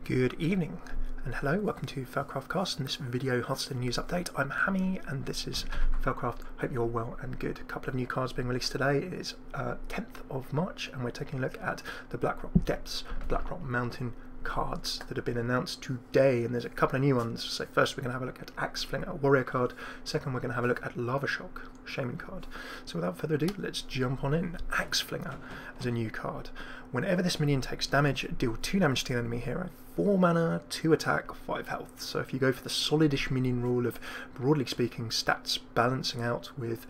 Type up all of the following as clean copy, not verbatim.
Good evening and hello, welcome to Felcraft Cast. In this video Hearthstone news update, I'm Hammy and this is Felcraft. Hope you're well and good. A couple of new cards being released today. It is 10th of March and we're taking a look at the Blackrock Depths, Blackrock Mountain cards that have been announced today, and there's a couple of new ones. So first we're going to have a look at Axe Flinger, a warrior card. Second we're going to have a look at Lava Shock, shaman card. So without further ado, let's jump on in. Axe Flinger is a new card. Whenever this minion takes damage, deal 2 damage to the enemy hero. 4 mana, 2 attack, 5 health. So if you go for the solidish minion rule of, broadly speaking, stats balancing out with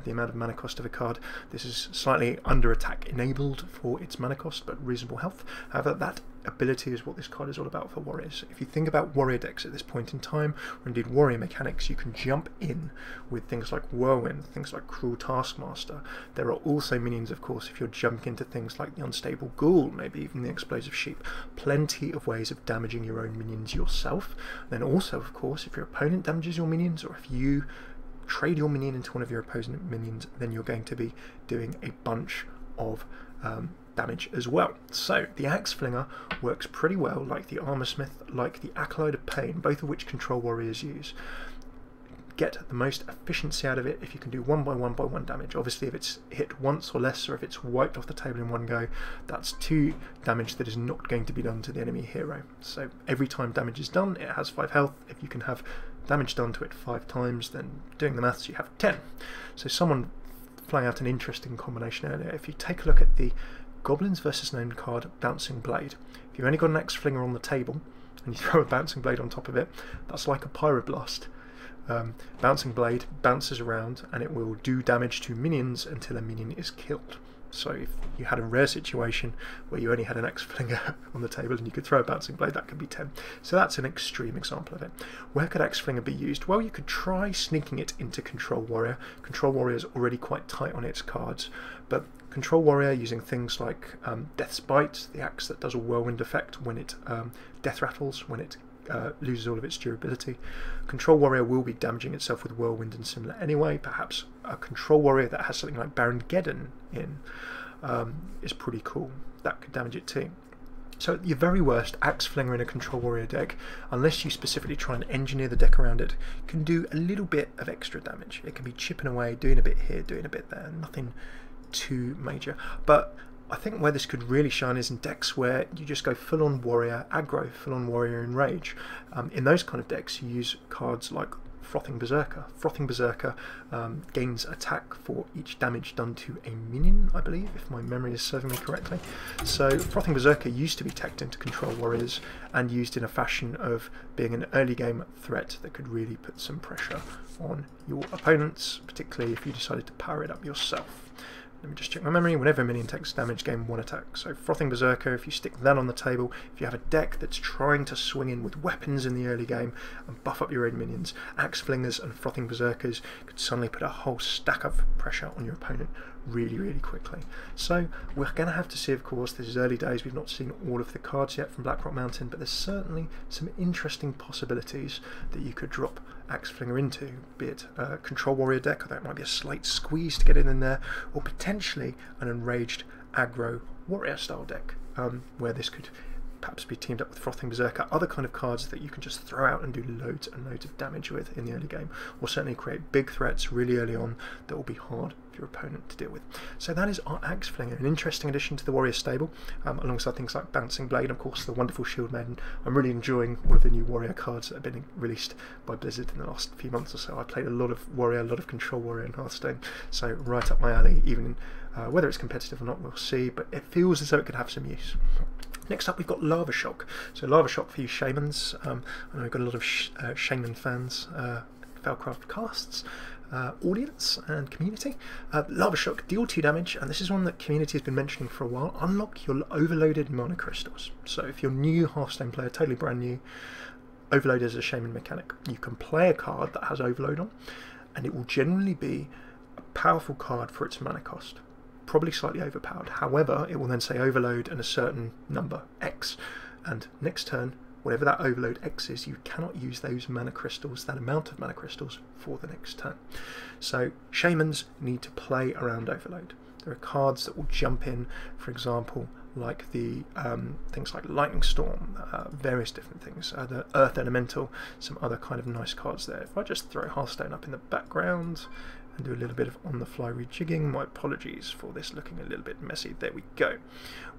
the amount of mana cost of a card, this is slightly under attack enabled for its mana cost, but reasonable health. However, that ability is what this card is all about for warriors. If you think about warrior decks at this point in time, or indeed warrior mechanics, you can jump in with things like Whirlwind, things like Cruel Taskmaster. There are also minions, of course, if you're jumping into things like the Unstable Ghoul, maybe even the Explosive Sheep. Plenty of ways of damaging your own minions yourself. Then also, of course, if your opponent damages your minions, or if you trade your minion into one of your opposing minions, then you're going to be doing a bunch of damage as well. So the Axe Flinger works pretty well, like the Armor Smith, like the Acolyte of Pain, both of which control warriors use. Get the most efficiency out of it if you can do 1 by 1 damage. Obviously if it's hit once or less, or if it's wiped off the table in one go, that's 2 damage that is not going to be done to the enemy hero. So every time damage is done, it has 5 health. If you can have damage done to it 5 times, then doing the maths, you have 10. So someone flying out an interesting combination earlier. If you take a look at the Goblins vs Gnome card, Bouncing Blade. If you've only got an Axe Flinger on the table and you throw a Bouncing Blade on top of it, that's like a Pyroblast. Bouncing Blade bounces around and it will do damage to minions until a minion is killed. So if you had a rare situation where you only had an Axe Flinger on the table and you could throw a Bouncing Blade, that could be 10. So that's an extreme example of it. Where could Axe Flinger be used? Well, you could try sneaking it into Control Warrior. Control Warrior is already quite tight on its cards, but Control Warrior using things like Death's Bite, the axe that does a whirlwind effect when it death rattles, when it loses all of its durability. Control Warrior will be damaging itself with Whirlwind and similar anyway. Perhaps a Control Warrior that has something like Baron Geddon in is pretty cool. That could damage it too. So at your very worst, Axe Flinger in a Control Warrior deck, unless you specifically try and engineer the deck around it, can do a little bit of extra damage. It can be chipping away, doing a bit here, doing a bit there, nothing too major. But I think where this could really shine is in decks where you just go full-on warrior aggro, full-on warrior enrage. In those kind of decks you use cards like Frothing Berserker. Frothing Berserker gains attack for each damage done to a minion, I believe, if my memory is serving me correctly. So Frothing Berserker used to be teched into Control Warriors and used in a fashion of being an early game threat that could really put some pressure on your opponents, particularly if you decided to power it up yourself. Let me just check my memory. Whenever a minion takes damage, gain 1 attack. So Frothing Berserker, if you stick that on the table, if you have a deck that's trying to swing in with weapons in the early game and buff up your own minions, Axe Flingers and Frothing Berserkers could suddenly put a whole stack of pressure on your opponent really, really quickly. So we're going to have to see, of course, this is early days, we've not seen all of the cards yet from Blackrock Mountain, but there's certainly some interesting possibilities that you could drop Axe Flinger into, be it a Control Warrior deck, or that might be a slight squeeze to get in there, or potentially an enraged aggro warrior style deck, where this could perhaps be teamed up with Frothing Berserker, other kind of cards that you can just throw out and do loads and loads of damage with in the early game, or certainly create big threats really early on that will be hard for your opponent to deal with. So that is our Axe Flinger, an interesting addition to the warrior stable, alongside things like Bouncing Blade, and of course the wonderful Shield Maiden. I'm really enjoying all of the new warrior cards that have been released by Blizzard in the last few months or so. I played a lot of warrior, a lot of Control Warrior in Hearthstone, so right up my alley, even whether it's competitive or not we'll see, but it feels as though it could have some use. Next up we've got Lava Shock. So Lava Shock for you Shamans. I know we've got a lot of Shaman fans, Felcraft Casts, audience and community. Lava Shock, deal 2 damage, and this is one that community has been mentioning for a while. Unlock your overloaded mana crystals. So if you're a new Hearthstone player, totally brand new, Overload is a Shaman mechanic. You can play a card that has Overload on, and it will generally be a powerful card for its mana cost. Probably slightly overpowered. However, it will then say Overload and a certain number, X, and next turn, whatever that Overload X is, you cannot use those mana crystals, that amount of mana crystals, for the next turn. So Shamans need to play around Overload. There are cards that will jump in, for example, like the things like Lightning Storm, various different things, the Earth Elemental, some other kind of nice cards there. If I just throw Hearthstone up in the background and do a little bit of on-the-fly rejigging, my apologies for this looking a little bit messy, there we go.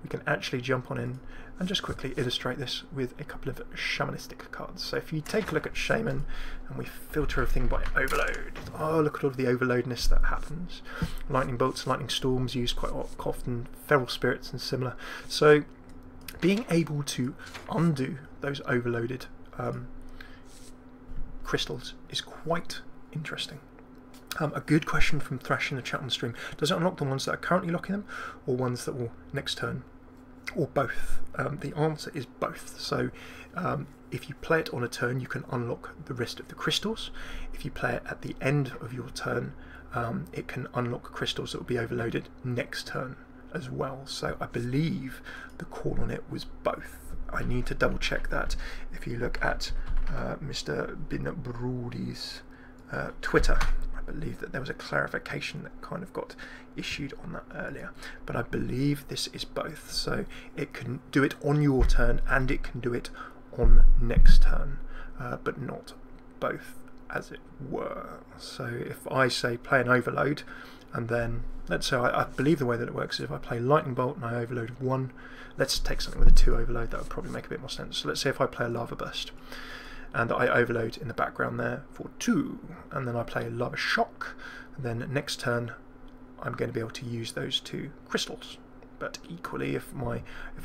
We can actually jump on in and just quickly illustrate this with a couple of shamanistic cards. So if you take a look at Shaman and we filter everything by overload, oh look at all of the overloadness that happens. Lightning bolts, lightning storms used quite often, feral spirits and similar. So being able to undo those overloaded crystals is quite interesting. A good question from Thrash in the chat on the stream: does it unlock the ones that are currently locking them, or ones that will next turn, or both? The answer is both. So if you play it on a turn, you can unlock the rest of the crystals. If you play it at the end of your turn, it can unlock crystals that will be overloaded next turn as well. So I believe the call on it was both. I need to double check that. If you look at Mr. Bin Brody's Twitter, I believe that there was a clarification that kind of got issued on that earlier, but I believe this is both. So it can do it on your turn and it can do it on next turn, but not both, as it were. So if I say play an overload, and then let's say I believe the way that it works is if I play Lightning Bolt and I overload 1, let's take something with a 2 overload, that would probably make a bit more sense. So let's say if I play a Lava Burst and I overload in the background there for 2, and then I play Lava Shock, and then next turn I'm going to be able to use those 2 crystals. But equally, if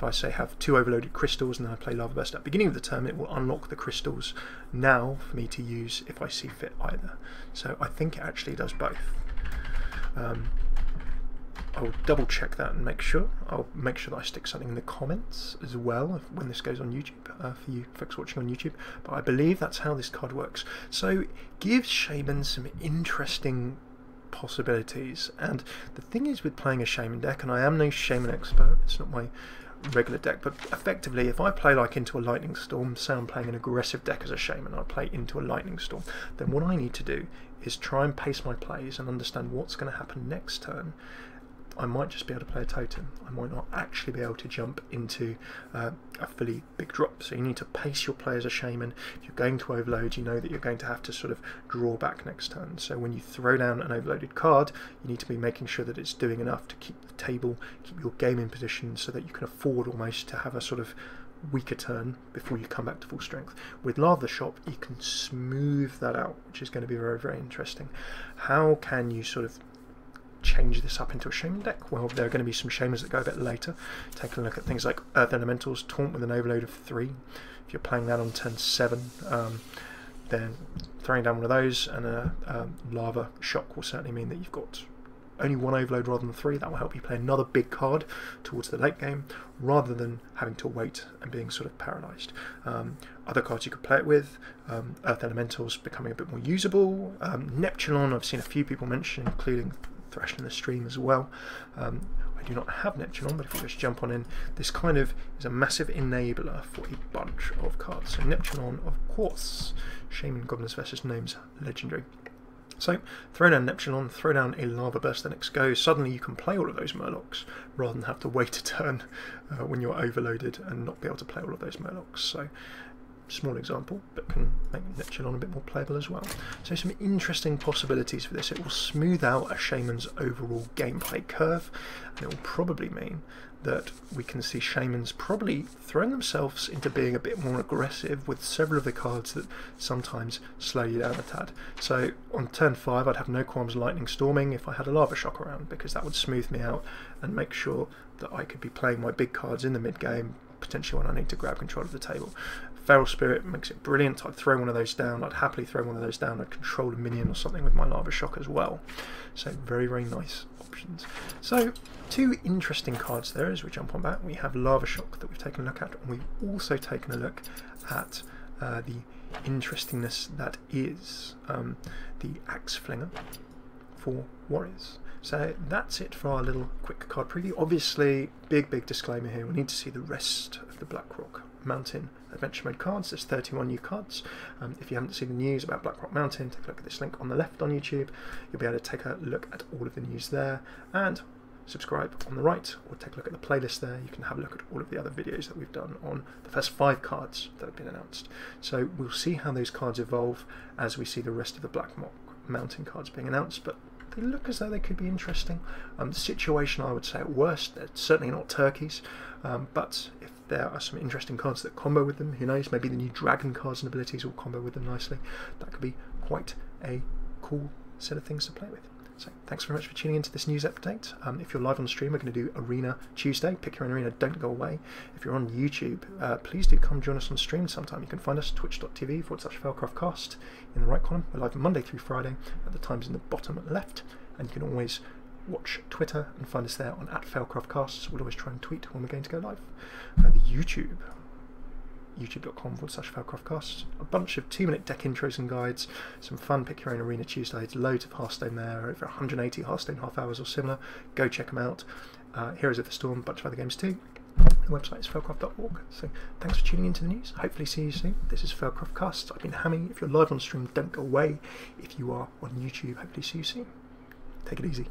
I say have 2 overloaded crystals and then I play Lava Burst at the beginning of the turn, it will unlock the crystals now for me to use if I see fit either. So I think it actually does both. I'll double check that and make sure. I'll make sure that I stick something in the comments as well when this goes on YouTube, for you folks watching on YouTube. But I believe that's how this card works. So gives Shaman some interesting possibilities. And the thing is with playing a Shaman deck, and I am no Shaman expert, it's not my regular deck, but effectively if I play like into a Lightning Storm, say I'm playing an aggressive deck as a Shaman, I play into a Lightning Storm, then what I need to do is try and pace my plays and understand what's going to happen next turn. I might just be able to play a totem. I might not actually be able to jump into a fully big drop. So you need to pace your play as a Shaman. If you're going to overload, you know that you're going to have to sort of draw back next turn. So when you throw down an overloaded card, you need to be making sure that it's doing enough to keep the table, keep your game in position so that you can afford almost to have a sort of weaker turn before you come back to full strength. With Lava Shop, you can smooth that out, which is going to be very, very interesting. How can you sort of change this up into a Shaman deck? Well, there are going to be some Shamans that go a bit later. Take a look at things like Earth Elementals, Taunt with an overload of 3. If you're playing that on turn 7, then throwing down one of those and a Lava Shock will certainly mean that you've got only 1 overload rather than 3. That will help you play another big card towards the late game rather than having to wait and being sort of paralysed. Other cards you could play it with, Earth Elementals becoming a bit more usable. Neptulon, I've seen a few people mention, including Thrash in the stream as well. I do not have Neptulon, but if you just jump on in, this kind of is a massive enabler for a bunch of cards. So Neptulon, of course, Shaman Goblins versus Gnomes, legendary. So throw down Neptulon, throw down a Lava Burst the next go, suddenly you can play all of those Murlocs rather than have to wait a turn when you're overloaded and not be able to play all of those Murlocs. So small example, but can make Neptulon a bit more playable as well. So some interesting possibilities for this. It will smooth out a Shaman's overall gameplay curve, and it will probably mean that we can see Shamans probably throwing themselves into being a bit more aggressive with several of the cards that sometimes slow you down a tad. So on turn 5 I'd have no qualms Lightning Storming if I had a Lava Shock around, because that would smooth me out and make sure that I could be playing my big cards in the mid game, potentially when I need to grab control of the table. Feral Spirit makes it brilliant. I'd throw one of those down. I'd happily throw one of those down. I'd control a minion or something with my Lava Shock as well. So very, very nice options. So 2 interesting cards there as we jump on back. We have Lava Shock that we've taken a look at, and we've also taken a look at the interestingness that is the Axe Flinger for Warriors. So that's it for our little quick card preview. Obviously, big disclaimer here, we need to see the rest of the Blackrock Mountain Adventure Mode cards. There's 31 new cards. If you haven't seen the news about Blackrock Mountain, take a look at this link on the left on YouTube. You'll be able to take a look at all of the news there and subscribe on the right, or take a look at the playlist there. You can have a look at all of the other videos that we've done on the first 5 cards that have been announced. So we'll see how those cards evolve as we see the rest of the Blackrock Mountain cards being announced, but they look as though they could be interesting. The situation, I would say, at worst, they're certainly not turkeys, but if there are some interesting cards that combo with them, who knows, maybe the new dragon cards and abilities will combo with them nicely. That could be quite a cool set of things to play with. So thanks very much for tuning into this news update. If you're live on stream, we're going to do Arena Tuesday. Pick your own arena, don't go away. If you're on YouTube, please do come join us on stream sometime. You can find us twitch.tv/FailcraftCast in the right column. We're live Monday through Friday at the times in the bottom left, and you can always watch Twitter and find us there on @FailcraftCasts. We'll always try and tweet when we're going to go live. The YouTube, youtube.com/FailcraftCasts. A bunch of 2-minute deck intros and guides, some fun pick your own arena Tuesdays, loads of Hearthstone there, over 180 Hearthstone half hours or similar. Go check them out. Heroes of the Storm, a bunch of other games too. The website is failcraft.org. So thanks for tuning into the news. Hopefully see you soon. This is Failcraft Cast. I've been Hammy. If you're live on stream, don't go away. If you are on YouTube, hopefully see you soon. Take it easy.